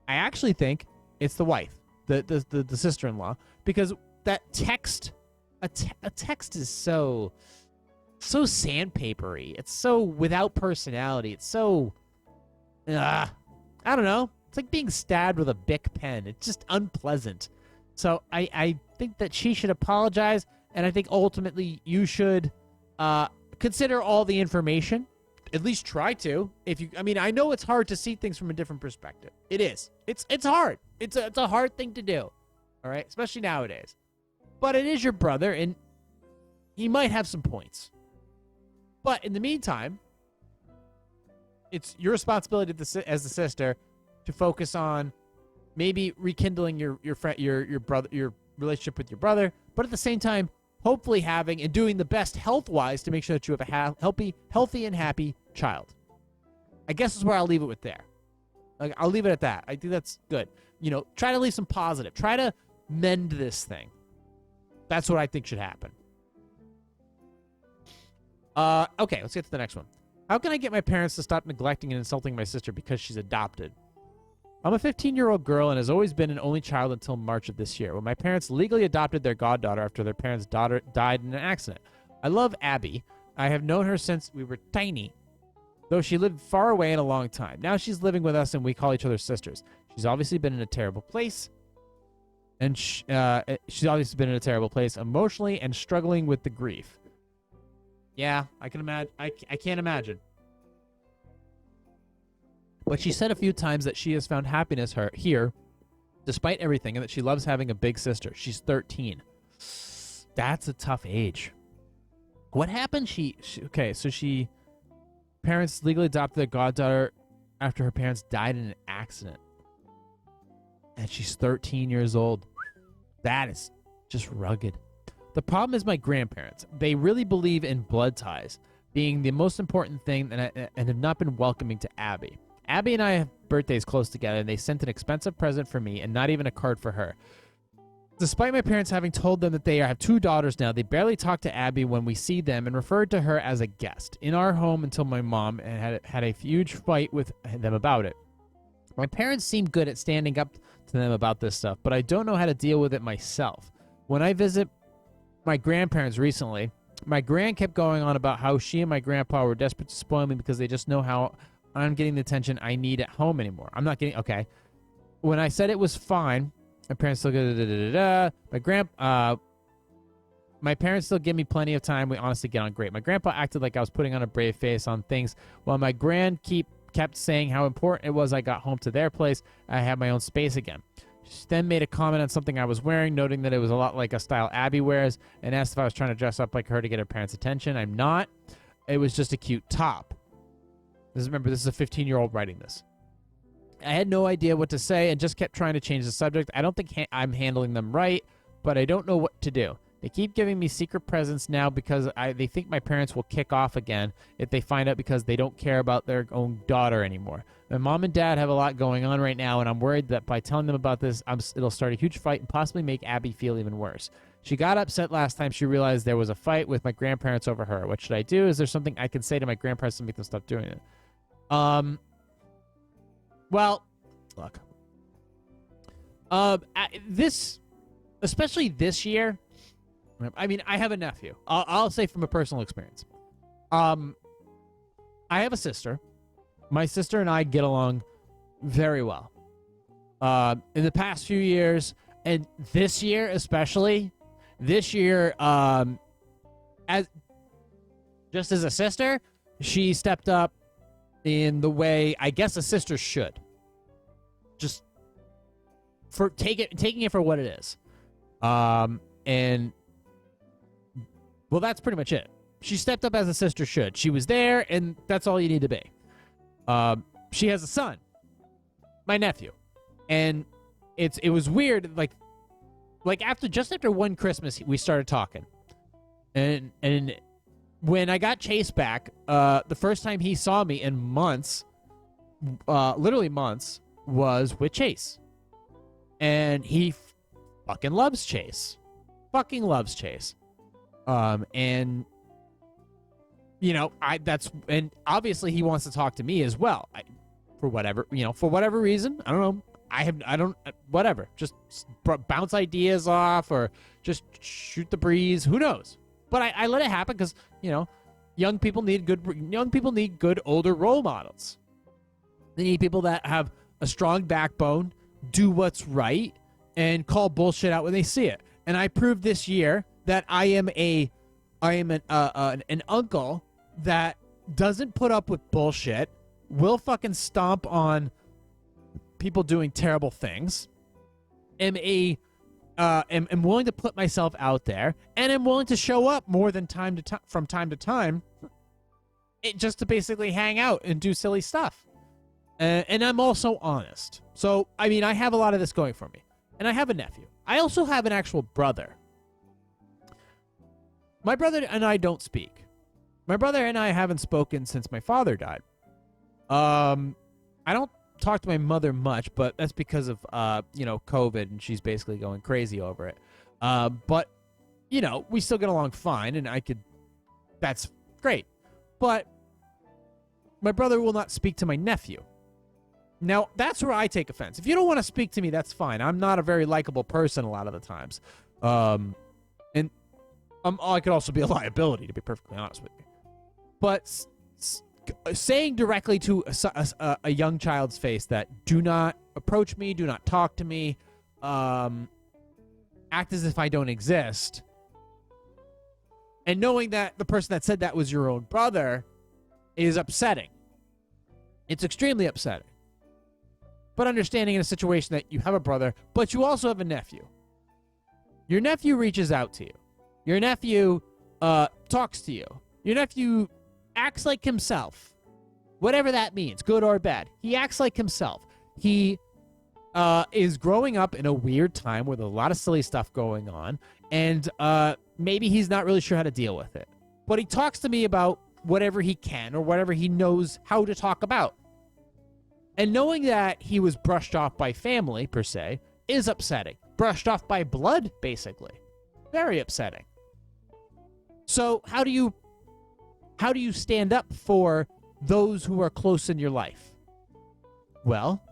A: I actually think it's the wife, the sister-in-law, because that text, a text is so sandpapery. It's so without personality. It's so, I don't know. It's like being stabbed with a Bic pen. It's just unpleasant. So I think that she should apologize, and I think ultimately you should consider all the information. At least try to. I know it's hard to see things from a different perspective. It is. It's hard. It's a hard thing to do. All right, especially nowadays. But it is your brother, and he might have some points. But in the meantime, it's your responsibility as the sister to focus on maybe rekindling your relationship with your brother, but at the same time, hopefully having and doing the best health-wise to make sure that you have a healthy and happy child. I guess is where I'll leave it with there. Like, I'll leave it at that. I think that's good. Try to leave some positive. Try to mend this thing. That's what I think should happen. Okay, let's get to the next one. How can I get my parents to stop neglecting and insulting my sister because she's adopted? I'm a 15-year-old girl and has always been an only child until March of this year, when my parents legally adopted their goddaughter after their parents' daughter died in an accident. I love Abby. I have known her since we were tiny, though she lived far away in a long time. Now she's living with us and we call each other sisters. She's obviously been in a terrible place, and she's obviously been in a terrible place emotionally and struggling with the grief. Yeah, I can imagine. I can't imagine. But she said a few times that she has found happiness here, despite everything, and that she loves having a big sister. She's 13. That's a tough age. What happened? Parents legally adopted their goddaughter after her parents died in an accident. And she's 13 years old. That is just rugged. The problem is my grandparents. They really believe in blood ties being the most important thing and have not been welcoming to Abby. Abby and I have birthdays close together, and they sent an expensive present for me and not even a card for her. Despite my parents having told them that they have 2 daughters now, they barely talk to Abby when we see them and referred to her as a guest in our home until my mom had a huge fight with them about it. My parents seem good at standing up to them about this stuff, but I don't know how to deal with it myself. When I visit my grandparents recently, My gran kept going on about how she and my grandpa were desperate to spoil me because they just know how I'm getting the attention I need at home anymore. I'm not getting, okay. When I said it was fine, my parents still go, my parents still give me plenty of time. We honestly get on great. My grandpa acted like I was putting on a brave face on things, while my gran kept saying how important it was I got home to their place. I had my own space again. She then made a comment on something I was wearing, noting that it was a lot like a style Abby wears, and asked if I was trying to dress up like her to get her parents' attention. I'm not. It was just a cute top. Remember, this is a 15-year-old writing this. I had no idea what to say and just kept trying to change the subject. I don't think I'm handling them right, but I don't know what to do. They keep giving me secret presents now because they think my parents will kick off again if they find out, because they don't care about their own daughter anymore. My mom and dad have a lot going on right now, and I'm worried that by telling them about this, it'll start a huge fight and possibly make Abby feel even worse. She got upset last time she realized there was a fight with my grandparents over her. What should I do? Is there something I can say to my grandparents to make them stop doing it? Well, look. Especially this year, I mean, I have a nephew. I'll say from a personal experience. I have a sister. My sister and I get along very well. In the past few years, and this year especially, as a sister, she stepped up in the way I guess a sister should. Just for taking it for what it is. And well, that's pretty much it. She stepped up as a sister should. She was there, and that's all you need to be. She has a son, my nephew, and it was weird. Like after one Christmas, we started talking, and when I got Chase back, the first time he saw me in months, literally months, was with Chase, and he fucking loves Chase, and you know, and obviously he wants to talk to me as well. For whatever reason, I don't know. Whatever. Just bounce ideas off or just shoot the breeze. Who knows? But I let it happen because, you know, young people need good older role models. They need people that have a strong backbone, do what's right, and call bullshit out when they see it. And I proved this year that I am an uncle that doesn't put up with bullshit, will fucking stomp on people doing terrible things, am willing to put myself out there, and am willing to show up more than from time to time, just to basically hang out and do silly stuff. And I'm also honest. So, I mean, I have a lot of this going for me. And I have a nephew. I also have an actual brother. My brother and I don't speak. My brother and I haven't spoken since my father died. I don't talk to my mother much, but that's because of, COVID, and she's basically going crazy over it. But, you know, we still get along fine, and that's great. But my brother will not speak to my nephew. Now, that's where I take offense. If you don't want to speak to me, that's fine. I'm not a very likable person a lot of the times. And I could also be a liability, to be perfectly honest with you. But saying directly to a young child's face that do not approach me, do not talk to me, act as if I don't exist, and knowing that the person that said that was your own brother is upsetting. It's extremely upsetting. But understanding in a situation that you have a brother, but you also have a nephew. Your nephew reaches out to you. Your nephew talks to you. Your nephew acts like himself. Whatever that means, good or bad. He acts like himself. He is growing up in a weird time with a lot of silly stuff going on, and maybe he's not really sure how to deal with it. But he talks to me about whatever he can or whatever he knows how to talk about. And knowing that he was brushed off by family, per se, is upsetting. Brushed off by blood, basically. Very upsetting. So how do you stand up for those who are close in your life? Well,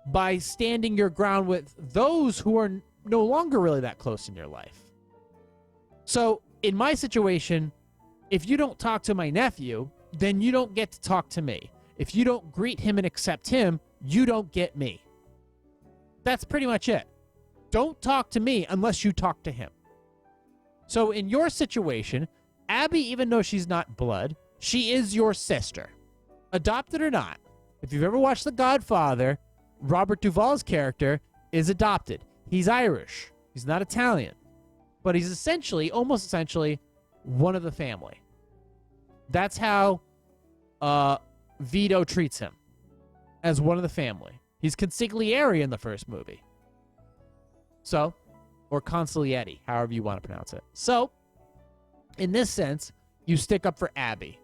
A: by standing your ground with those who are no longer really that close in your life. So in my situation, if you don't talk to my nephew, then you don't get to talk to me. If you don't greet him and accept him, you don't get me. That's pretty much it. Don't talk to me unless you talk to him. So in your situation, Abby, even though she's not blood, she is your sister. Adopted or not. If you've ever watched The Godfather, Robert Duvall's character is adopted. He's Irish. He's not Italian. But he's essentially, almost essentially, one of the family. That's how Vito treats him, as one of the family. He's consigliere in the first movie. So, or consigliere, however you want to pronounce it. So, in this sense, you stick up for Abby.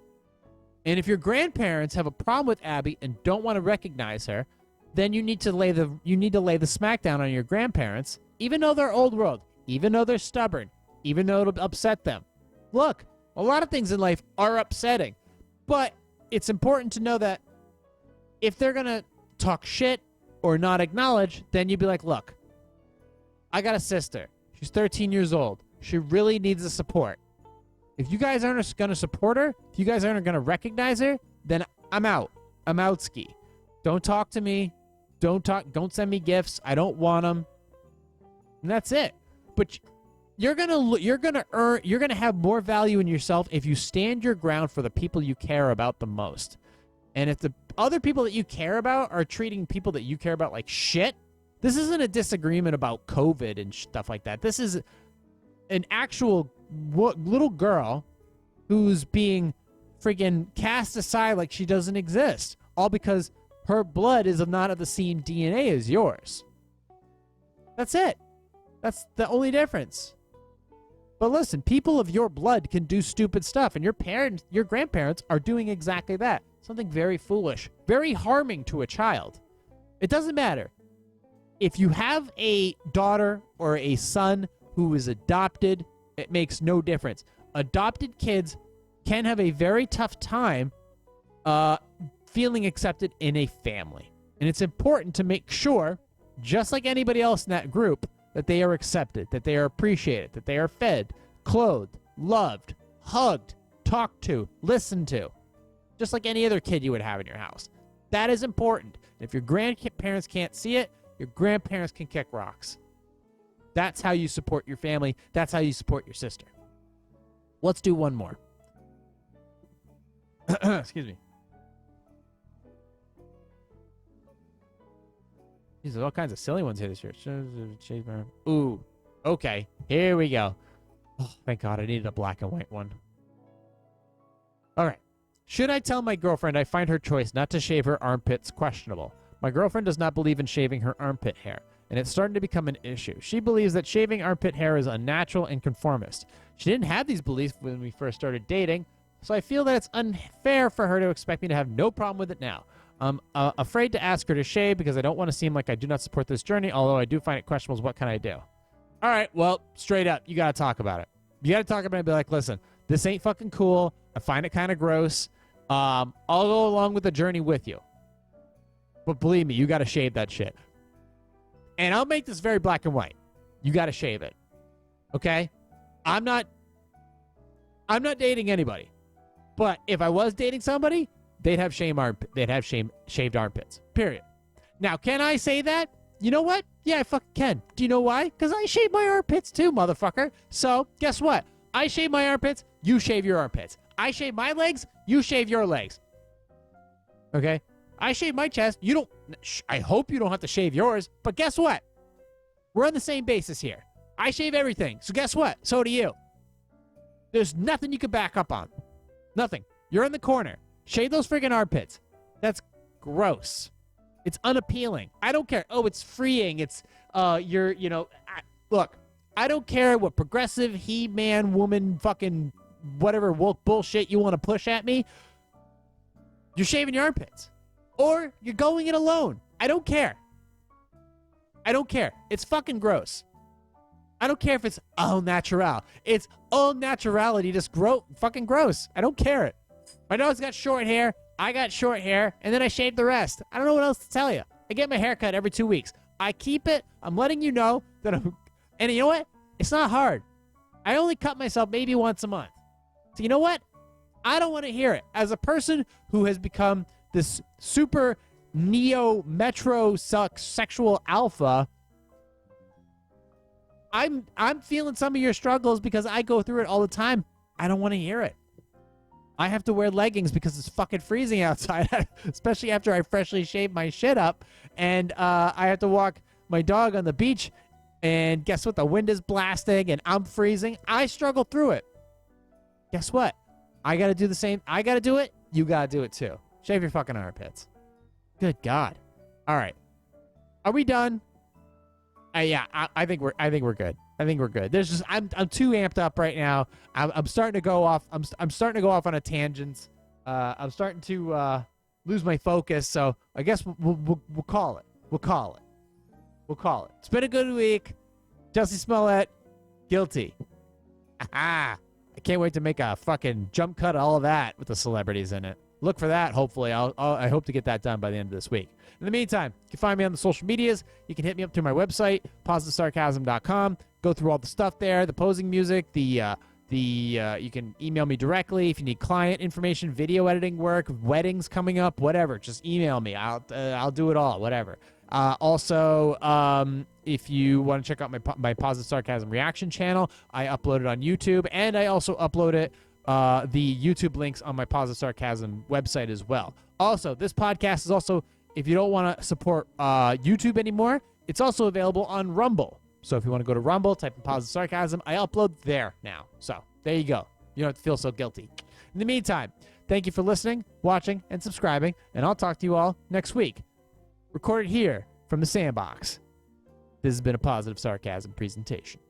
A: And if your grandparents have a problem with Abby and don't want to recognize her, then you need to lay the smackdown on your grandparents, even though they're old world, even though they're stubborn, even though it'll upset them. Look, a lot of things in life are upsetting, but it's important to know that if they're going to talk shit or not acknowledge, then you'd be like, look, I got a sister. She's 13 years old. She really needs the support. If you guys aren't going to support her, if you guys aren't going to recognize her, then I'm out. I'm out ski. Don't talk to me. Don't send me gifts. I don't want them. And that's it. But you're going to have more value in yourself if you stand your ground for the people you care about the most. And if the other people that you care about are treating people that you care about like shit, this isn't a disagreement about COVID and stuff like that. This is an actual little girl who's being friggin' cast aside like she doesn't exist. All because her blood is not of the same DNA as yours. That's it. That's the only difference. But listen, people of your blood can do stupid stuff, and your grandparents are doing exactly that. Something very foolish, very harming to a child. It doesn't matter. If you have a daughter or a son who is adopted, it makes no difference. Adopted kids can have a very tough time feeling accepted in a family. And it's important to make sure, just like anybody else in that group, that they are accepted, that they are appreciated, that they are fed, clothed, loved, hugged, talked to, listened to, just like any other kid you would have in your house. That is important. If your grandparents can't see it, your grandparents can kick rocks. That's how you support your family. That's how you support your sister. Let's do one more. Excuse me. There's all kinds of silly ones here this year. Ooh, okay. Here we go. Oh, thank God, I needed a black and white one. All right. Should I tell my girlfriend I find her choice not to shave her armpits questionable? My girlfriend does not believe in shaving her armpit hair, and it's starting to become an issue. She believes that shaving armpit hair is unnatural and conformist. She didn't have these beliefs when we first started dating, so I feel that it's unfair for her to expect me to have no problem with it now. I'm afraid to ask her to shave because I don't want to seem like I do not support this journey, although I do find it questionable. What can I do? All right, well, straight up, you got to talk about it. You got to talk about it and be like, listen, this ain't fucking cool. I find it kind of gross. I'll go along with the journey with you. But believe me, you got to shave that shit. And I'll make this very black and white. You got to shave it. Okay? I'm not dating anybody. But if I was dating somebody, they'd have shaved armpits. Period. Now, can I say that? You know what? Yeah, I fucking can. Do you know why? Because I shave my armpits too, motherfucker. So, guess what? I shave my armpits, you shave your armpits. I shave my legs, you shave your legs. Okay? I shave my chest. You don't. I hope you don't have to shave yours. But guess what? We're on the same basis here. I shave everything. So guess what? So do you. There's nothing you can back up on. Nothing. You're in the corner. Shave those friggin' armpits. That's gross. It's unappealing. I don't care. Oh, it's freeing. It's look. I don't care what progressive he-man woman fucking whatever woke bullshit you want to push at me. You're shaving your armpits. Or you're going it alone. I don't care. I don't care. It's fucking gross. I don't care if it's au natural. It's au naturality. Just fucking gross. I don't care it. My dog's got short hair. I got short hair. And then I shave the rest. I don't know what else to tell you. I get my hair cut every 2 weeks. I keep it. I'm letting you know that I'm... And you know what? It's not hard. I only cut myself maybe once a month. So you know what? I don't want to hear it. As a person who has become this super neo metro sexual alpha, I'm feeling some of your struggles because I go through it all the time. I don't want to hear it. I have to wear leggings because it's fucking freezing outside, especially after I freshly shaved my shit up, and I have to walk my dog on the beach, and guess what? The wind is blasting, and I'm freezing. I struggle through it. Guess what? I got to do the same. I got to do it. You got to do it too. Shave your fucking armpits. Good God. All right. Are we done? Yeah, I think we're good. I think we're good. There's just I'm too amped up right now. I'm starting to go off. I'm starting to go off on a tangent. I'm starting to lose my focus. So I guess we'll call it. We'll call it. It's been a good week. Jussie Smollett, guilty. I can't wait to make a fucking jump cut of all of that with the celebrities in it. Look for that. Hopefully, I hope to get that done by the end of this week. In the meantime, you can find me on the social medias. You can hit me up through my website, positivesarcasm.com. Go through all the stuff there, the posing music, you can email me directly if you need client information, video editing work, weddings coming up, whatever. Just email me. I'll do it all, whatever. Also, if you want to check out my Positive Sarcasm reaction channel, I upload it on YouTube, and I also upload it the YouTube links on my Positive Sarcasm website as well. Also, this podcast is also, if you don't want to support YouTube anymore, it's also available on Rumble. So if you want to go to Rumble, type in Positive Sarcasm, I upload there now. So there you go. You don't have to feel so guilty. In the meantime, thank you for listening, watching, and subscribing, and I'll talk to you all next week. Recorded here from the Sandbox. This has been a Positive Sarcasm presentation.